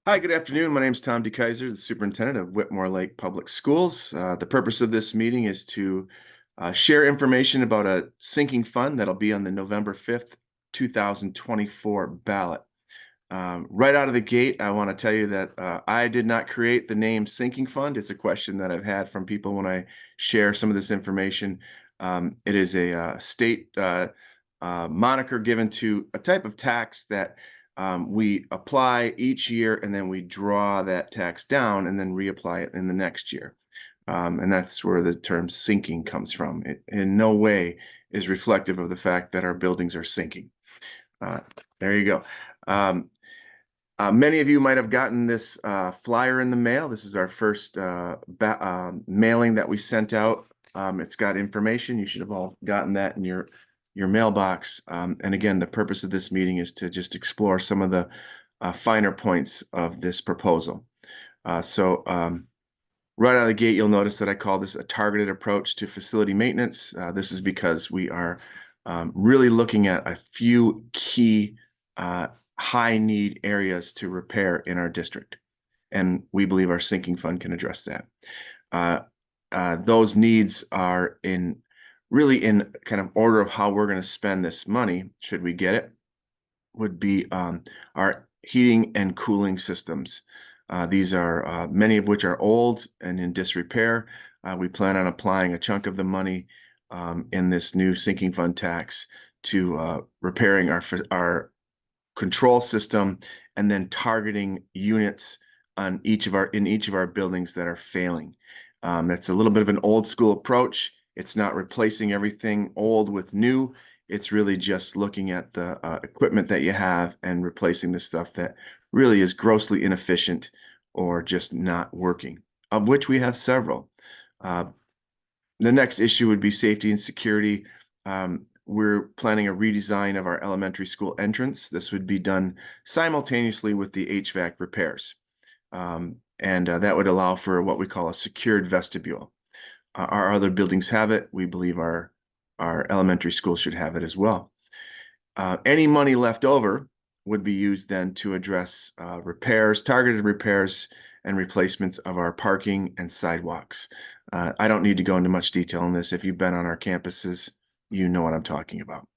Hi, good afternoon. My name is Tom DeKaiser, the superintendent of Whitmore Lake Public Schools. The purpose of this meeting is to share information about a sinking fund that'll be on the November 5th, 2024 ballot. Right out of the gate, I want to tell you that I did not create the name sinking fund. It's a question that I've had from people when I share some of this information. It is a state moniker given to a type of tax that we apply each year, and then we draw that tax down and then reapply it in the next year. And that's where the term sinking comes from. It in no way is reflective of the fact that our buildings are sinking. Uh, there you go. Many of you might have gotten this flyer in the mail. This is our first mailing that we sent out. It's got information. You should have all gotten that in your mailbox. And again, the purpose of this meeting is to just explore some of the finer points of this proposal. Right out of the gate, you'll notice that I call this a targeted approach to facility maintenance. This is because we are really looking at a few key high need areas to repair in our district. And we believe our sinking fund can address that. Those needs are really in kind of order of how we're going to spend this money, should we get it, would be our heating and cooling systems. These are many of which are old and in disrepair. We plan on applying a chunk of the money in this new sinking fund tax to repairing our control system and then targeting units on in each of our buildings that are failing. That's a little bit of an old school approach. It's not replacing everything old with new. It's really just looking at the equipment that you have and replacing the stuff that really is grossly inefficient or just not working, of which we have several. The next issue would be safety and security. We're planning a redesign of our elementary school entrance. This would be done simultaneously with the HVAC repairs. That would allow for what we call a secured vestibule. Our other buildings have it. We believe our elementary school should have it as well. Any money left over would be used then to address targeted repairs and replacements of our parking and sidewalks. I don't need to go into much detail on this. If you've been on our campuses, you know what I'm talking about.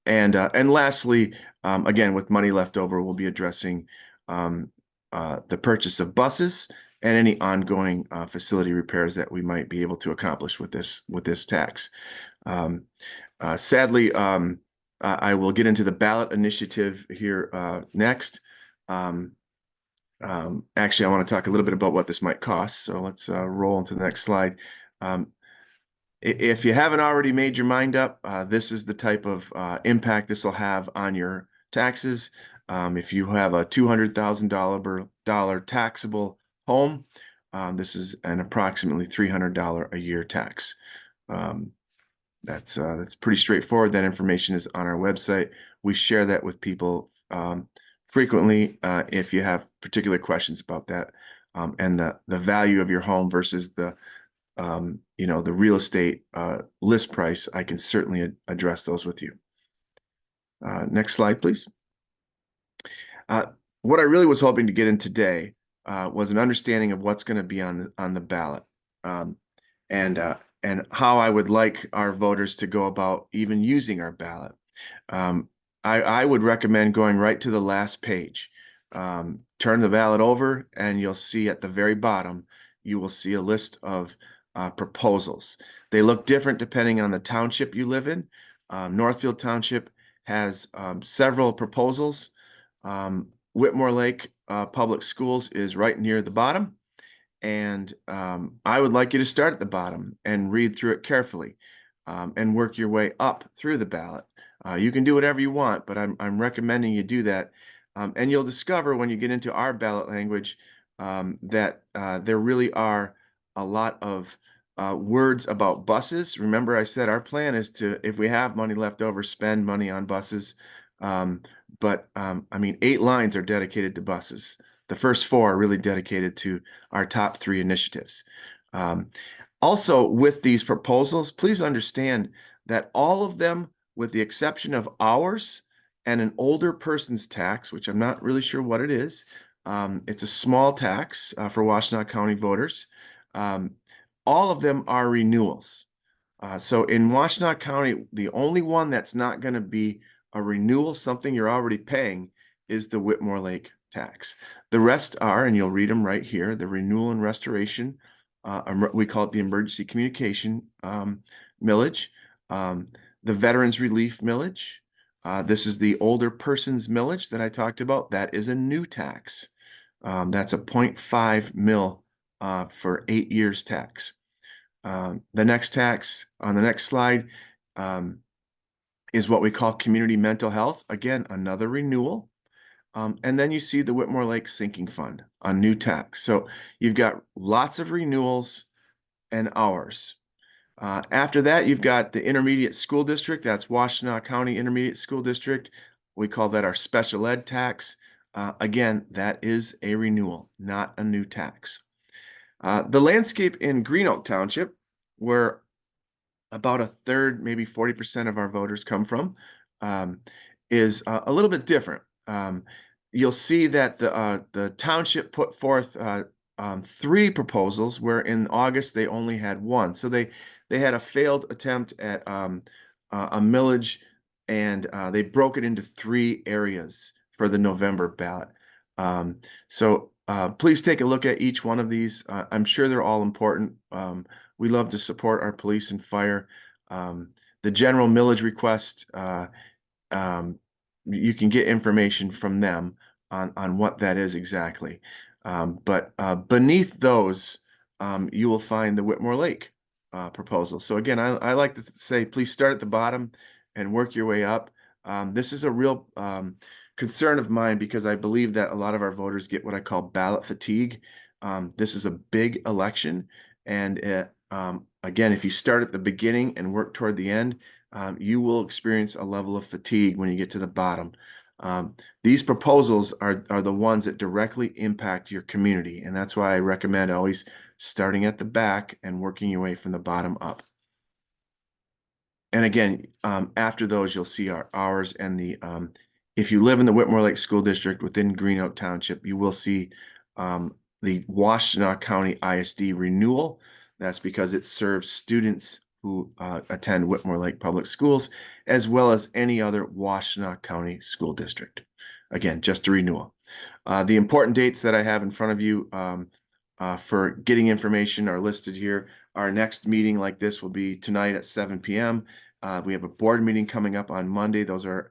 And lastly, again, with money left over, we'll be addressing the purchase of buses and any ongoing facility repairs that we might be able to accomplish with this tax. Sadly, I will get into the ballot initiative here next. Actually, I want to talk a little bit about what this might cost. So let's roll into the next slide. If you haven't already made your mind up, this is the type of impact this will have on your taxes. If you have a $200,000 taxable home, this is an approximately $300 a year tax. That's pretty straightforward. That information is on our website. We share that with people frequently if you have particular questions about that and the value of your home versus the the real estate list price. I can certainly address those with you. Next slide, please. What I really was hoping to get in today was an understanding of what's going to be on the ballot, and how I would like our voters to go about even using our ballot. I would recommend going right to the last page. Turn the ballot over, and you'll see at the very bottom, you will see a list of proposals. They look different depending on the township you live in. Northfield Township has several proposals. Whitmore Lake Public Schools is right near the bottom. And I would like you to start at the bottom and read through it carefully and work your way up through the ballot. You can do whatever you want, but I'm recommending you do that. And you'll discover when you get into our ballot language that there really are a lot of words about buses. Remember, I said our plan is to, if we have money left over, spend money on buses. I mean, 8 lines are dedicated to buses. The first 4 are really dedicated to our top 3 initiatives. Also, with these proposals, please understand that all of them, with the exception of ours and an older person's tax, which I'm not really sure what it is, It's a small tax for Washtenaw County voters. Um, all of them are renewals. So in Washtenaw County, the only one that's not going to be a renewal, something you're already paying, is the Whitmore Lake tax. The rest are, and you'll read them right here, the renewal and restoration. We call it the emergency communication millage, um, the veterans relief millage. This is the older person's millage that I talked about. That is a new tax. That's a 0.5 mil for 8 years tax. The next tax on the next slide is what we call community mental health. Again, another renewal. And then you see the Whitmore Lake Sinking Fund, a new tax. So you've got lots of renewals and hours. After that, you've got the intermediate school district. That's Washtenaw County Intermediate School District. We call that our special ed tax. Again, that is a renewal, not a new tax. The landscape in Green Oak Township, where about a third, maybe 40% of our voters come from, is a little bit different. You'll see that the township put forth 3 proposals, where in August they only had 1. So they had a failed attempt at a millage, and they broke it into 3 areas for the November ballot. So please take a look at each one of these. I'm sure they're all important. We love to support our police and fire. The general millage request, you can get information from them on what that is exactly. But beneath those, you will find the Whitmore Lake proposal. So again, I like to say, please start at the bottom and work your way up. This is a real concern of mine, because I believe that a lot of our voters get what I call ballot fatigue. This is a big election, and again, if you start at the beginning and work toward the end, you will experience a level of fatigue when you get to the bottom. These proposals are the ones that directly impact your community, and that's why I recommend always starting at the back and working your way from the bottom up. And again, after those, you'll see ours and the if you live in the Whitmore Lake School District within Green Oak Township, you will see the Washtenaw County ISD renewal. That's because it serves students who attend Whitmore Lake Public Schools, as well as any other Washtenaw County school district. Again, just a renewal. The important dates that I have in front of you for getting information are listed here. Our next meeting like this will be tonight at 7 p.m. We have a board meeting coming up on Monday. Those are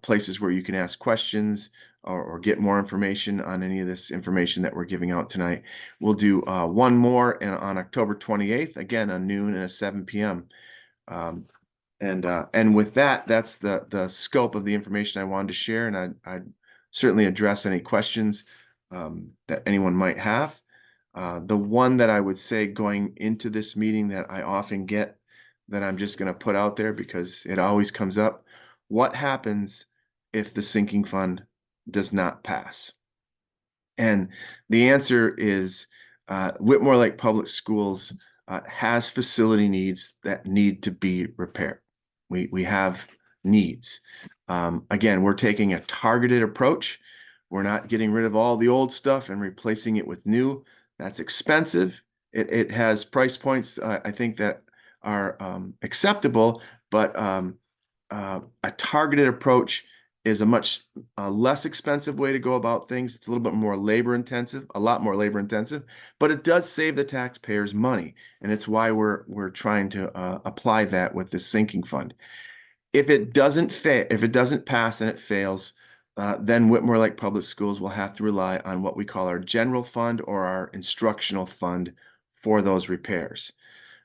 places where you can ask questions or get more information on any of this information that we're giving out tonight. We'll do one more on October 28th, again, on noon and at 7 p.m. And with that, that's the scope of the information I wanted to share, and I'd certainly address any questions that anyone might have. The one that I would say going into this meeting that I often get, that I'm just going to put out there because it always comes up: what happens if the sinking fund does not pass? And the answer is Whitmore Lake Public Schools has facility needs that need to be repaired. We have needs. Again, we're taking a targeted approach. We're not getting rid of all the old stuff and replacing it with new. That's expensive. It has price points, I think, that are acceptable, but a targeted approach is a much less expensive way to go about things. It's a little bit more labor intensive, a lot more labor intensive, but it does save the taxpayers money, and it's why we're trying to apply that with this sinking fund. If it doesn't pass and it fails, then Whitmore Lake Public Schools will have to rely on what we call our general fund or our instructional fund for those repairs.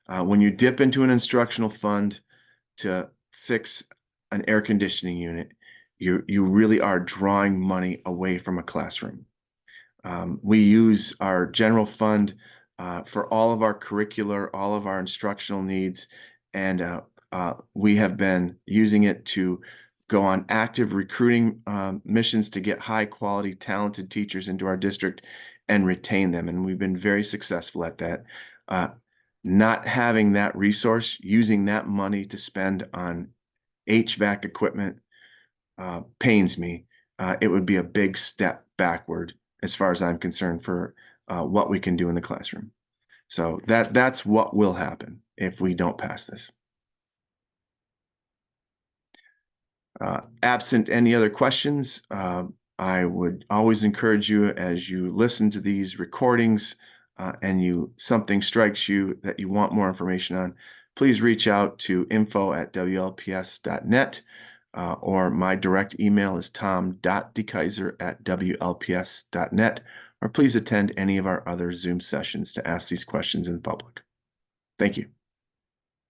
When you dip into an instructional fund to fix an air conditioning unit, you really are drawing money away from a classroom. We use our general fund for all of our curricular, all of our instructional needs, and we have been using it to go on active recruiting missions to get high quality, talented teachers into our district and retain them. And we've been very successful at that. Not having that resource, using that money to spend on HVAC equipment pains me. It would be a big step backward as far as I'm concerned, for what we can do in the classroom. So that's what will happen if we don't pass this. Absent any other questions, I would always encourage you, as you listen to these recordings and something strikes you that you want more information on, please reach out to info@wlps.net, or my direct email is tom.dekaiser@wlps.net, or please attend any of our other Zoom sessions to ask these questions in public. Thank you.